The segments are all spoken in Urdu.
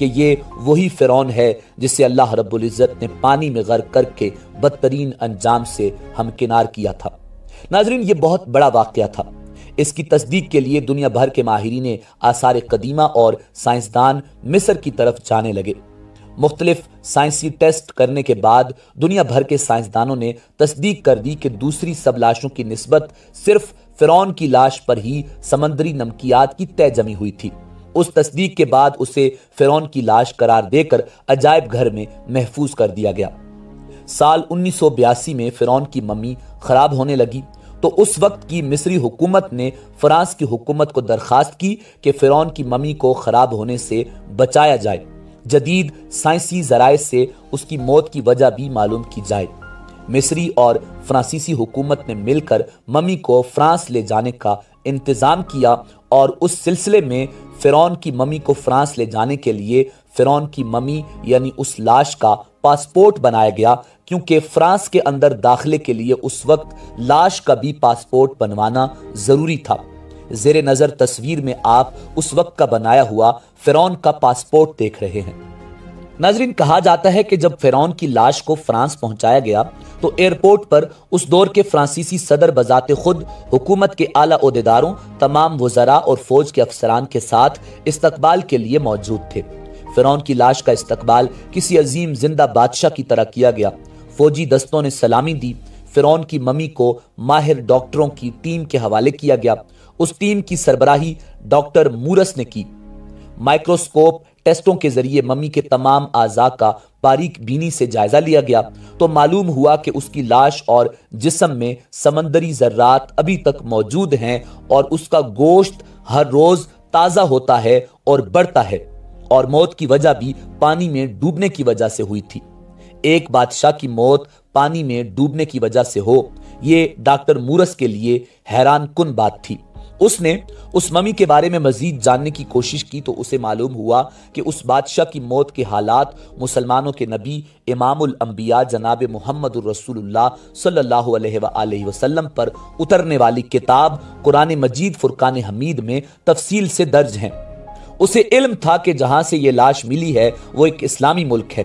کہ یہ وہی فرعون ہے جسے اللہ رب العزت نے پانی میں غرق کر کے بدترین انجام سے ہمکنار کیا تھا۔ ناظرین، یہ بہت بڑا واقعہ تھا۔ اس کی تصدیق کے لیے دنیا بھر کے ماہرین آثار قدیمہ اور سائنسدان مصر کی طرف جانے لگے۔ مختلف سائنسی ٹیسٹ کرنے کے بعد دنیا بھر کے سائنسدانوں نے تصدیق کر دی کہ دوسری سب لاشوں کی نسبت صرف فرعون کی لاش پر ہی سمندری نمکیات کی طے جمی ہوئی تھی۔ اس تصدیق کے بعد اسے فرعون کی لاش قرار دے کر عجائب گھر میں محفوظ کر دیا گیا۔ سال 1982 میں فرعون کی ممی خراب ہونے لگی تو اس وقت کی مصری حکومت نے فرانس کی حکومت کو درخواست کی کہ فرعون کی ممی کو خراب ہونے سے بچایا جائے، جدید سائنسی ذرائع سے اس کی موت کی وجہ بھی معلوم کی جائے۔ مصری اور فرانسیسی حکومت نے مل کر ممی کو فرانس لے جانے کا انتظام کیا اور اس سلسلے میں فرعون کی ممی کو فرانس لے جانے کے لیے فرعون کی ممی یعنی اس لاش کا پاسپورٹ بنایا گیا، کیونکہ فرانس کے اندر داخلے کے لیے اس وقت لاش کا بھی پاسپورٹ بنوانا ضروری تھا۔ زیر نظر تصویر میں آپ اس وقت کا بنایا ہوا فرعون کا پاسپورٹ دیکھ رہے ہیں۔ ناظرین، کہا جاتا ہے کہ جب فرعون کی لاش کو فرانس پہنچایا گیا تو ایئرپورٹ پر اس دور کے فرانسیسی صدر بذات خود حکومت کے اعلیٰ عہدیداروں، تمام وزراء اور فوج کے افسران کے ساتھ استقبال کے لیے موجود تھے۔ فرعون کی لاش کا استقبال کسی عظیم زندہ بادشاہ کی طرح کیا گیا۔ فوجی دستوں نے سلامی دی۔ فرعون کی ممی کو ماہر ڈاکٹروں کی ٹیم کے حوالے کیا گیا۔ اس ٹیم کی سربراہی ڈاکٹر مورس نے کی۔ مائکروسکوپ ٹیسٹوں کے ذریعے ممی کے تمام اعضاء کا باریک بینی سے جائزہ لیا گیا تو معلوم ہوا کہ اس کی لاش اور جسم میں سمندری ذرات ابھی تک موجود ہیں اور اس کا گوشت ہر روز تازہ ہوتا ہے اور بڑھتا ہے، اور موت کی وجہ بھی پانی میں ڈوبنے کی وجہ سے ہوئی تھی۔ ایک بادشاہ کی موت پانی میں ڈوبنے کی وجہ سے ہو، یہ ڈاکٹر مورس کے لیے حیران کن بات تھی۔ اس نے اس ممی کے بارے میں مزید جاننے کی کوشش کی تو اسے معلوم ہوا کہ اس بادشاہ کی موت کے حالات مسلمانوں کے نبی امام الانبیاء جناب محمد الرسول اللہ صلی اللہ علیہ وآلہ وسلم پر اترنے والی کتاب قرآن مجید فرقان حمید میں تفصیل سے درج ہیں۔ اسے علم تھا کہ جہاں سے یہ لاش ملی ہے وہ ایک اسلامی ملک ہے۔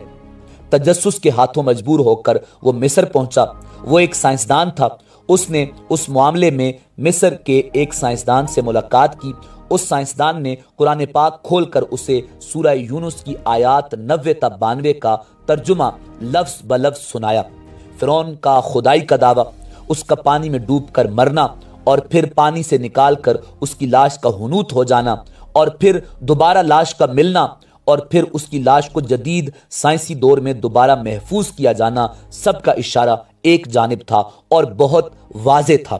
تجسس کے ہاتھوں مجبور ہو کر وہ مصر پہنچا۔ وہ ایک سائنسدان تھا۔ اس نے اس معاملے میں مصر کے ایک سائنسدان سے ملاقات کی۔ اس سائنسدان نے قرآن پاک کھول کر اسے سورہ یونس کی آیات 90 تا 92 کا ترجمہ لفظ بلفظ سنایا۔ فرعون کا خدائی کا دعویٰ، اس کا پانی میں ڈوب کر مرنا اور پھر پانی سے نکال کر اس کی لاش کا حنوط ہو جانا اور پھر دوبارہ لاش کا ملنا اور پھر اس کی لاش کو جدید سائنسی دور میں دوبارہ محفوظ کیا جانا، سب کا اشارہ ایک جانب تھا اور بہت واضح تھا۔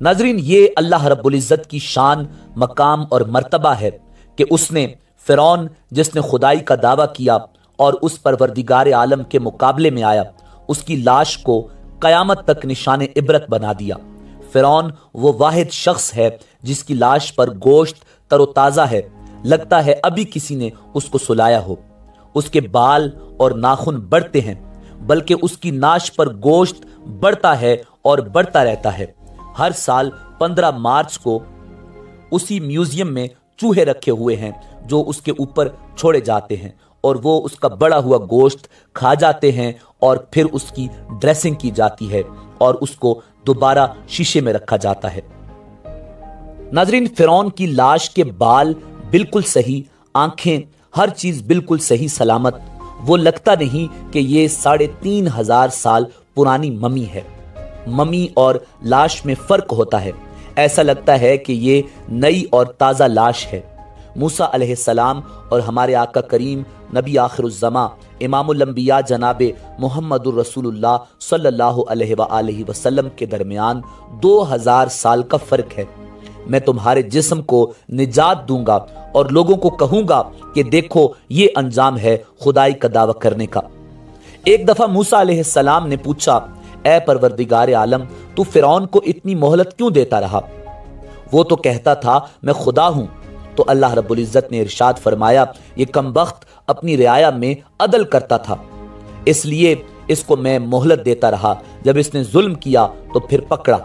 ناظرین، یہ اللہ رب العزت کی شان، مقام اور مرتبہ ہے کہ اس نے فرعون جس نے خدائی کا دعویٰ کیا اور اس پروردگار عالم کے مقابلے میں آیا، اس کی لاش کو قیامت تک نشان عبرت بنا دیا۔ فرعون وہ واحد شخص ہے جس کی لاش پر گوشت تر و تازہ ہے، لگتا ہے ابھی کسی نے اس کو سلایا ہو۔ اس کے بال اور ناخن بڑھتے ہیں، بلکہ اس کی ناش پر گوشت بڑھتا ہے اور بڑھتا رہتا ہے۔ ہر سال 15 مارچ کو اسی میوزیم میں چوہے رکھے ہوئے ہیں جو اس کے اوپر چھوڑے جاتے ہیں اور وہ اس کا بڑا ہوا گوشت کھا جاتے ہیں اور پھر اس کی ڈریسنگ کی جاتی ہے اور اس کو دوبارہ شیشے میں رکھا جاتا ہے۔ ناظرین، فرعون کی لاش کے بال بالکل صحیح، آنکھیں، ہر چیز بالکل صحیح سلامت۔ وہ لگتا نہیں کہ یہ 3500 سال پرانی ممی ہے۔ ممی اور لاش میں فرق ہوتا ہے۔ ایسا لگتا ہے کہ یہ نئی اور تازہ لاش ہے۔ موسیٰ علیہ السلام اور ہمارے آقا کریم نبی آخر الزماں امام الانبیاء جناب محمد الرسول اللہ صلی اللہ علیہ وآلہ وسلم کے درمیان 2000 سال کا فرق ہے۔ میں تمہارے جسم کو نجات دوں گا اور لوگوں کو کہوں گا کہ دیکھو یہ انجام ہے خدائی کا دعویٰ کرنے کا۔ ایک دفعہ موسیٰ علیہ السلام نے پوچھا، اے پروردگار عالم، تو فرعون کو اتنی مہلت کیوں دیتا رہا؟ وہ تو کہتا تھا میں خدا ہوں۔ تو اللہ رب العزت نے ارشاد فرمایا، یہ کمبخت اپنی رعایا میں عدل کرتا تھا، اس لیے اس کو میں مہلت دیتا رہا، جب اس نے ظلم کیا تو پھر پکڑا۔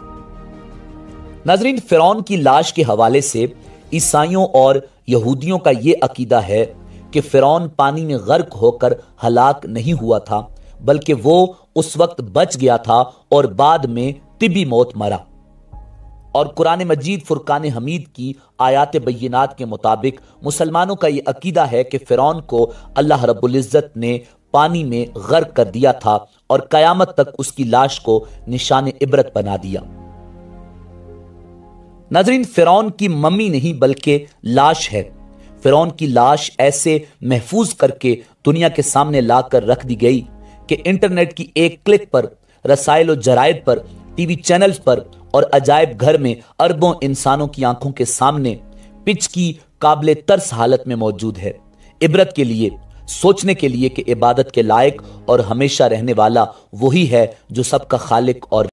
ناظرین، فرعون کی لاش کے حوالے سے عیسائیوں اور یہودیوں کا یہ عقیدہ ہے کہ فرعون پانی میں غرق ہو کر ہلاک نہیں ہوا تھا، بلکہ وہ اس وقت بچ گیا تھا اور بعد میں طبی موت مرا۔ اور قرآن مجید فرقان حمید کی آیات بینات کے مطابق مسلمانوں کا یہ عقیدہ ہے کہ فرعون کو اللہ رب العزت نے پانی میں غرق کر دیا تھا اور قیامت تک اس کی لاش کو نشان عبرت بنا دیا۔ ناظرین، فرعون کی ممی نہیں بلکہ لاش ہے۔ فرعون کی لاش ایسے محفوظ کر کے دنیا کے سامنے لا کر رکھ دی گئی کہ انٹرنیٹ کی ایک کلک پر، رسائل و جرائد پر، ٹی وی چینلز پر اور عجائب گھر میں اربوں انسانوں کی آنکھوں کے سامنے پچ کی قابل ترس حالت میں موجود ہے، عبرت کے لیے، سوچنے کے لیے کہ عبادت کے لائق اور ہمیشہ رہنے والا وہی ہے جو سب کا خالق اور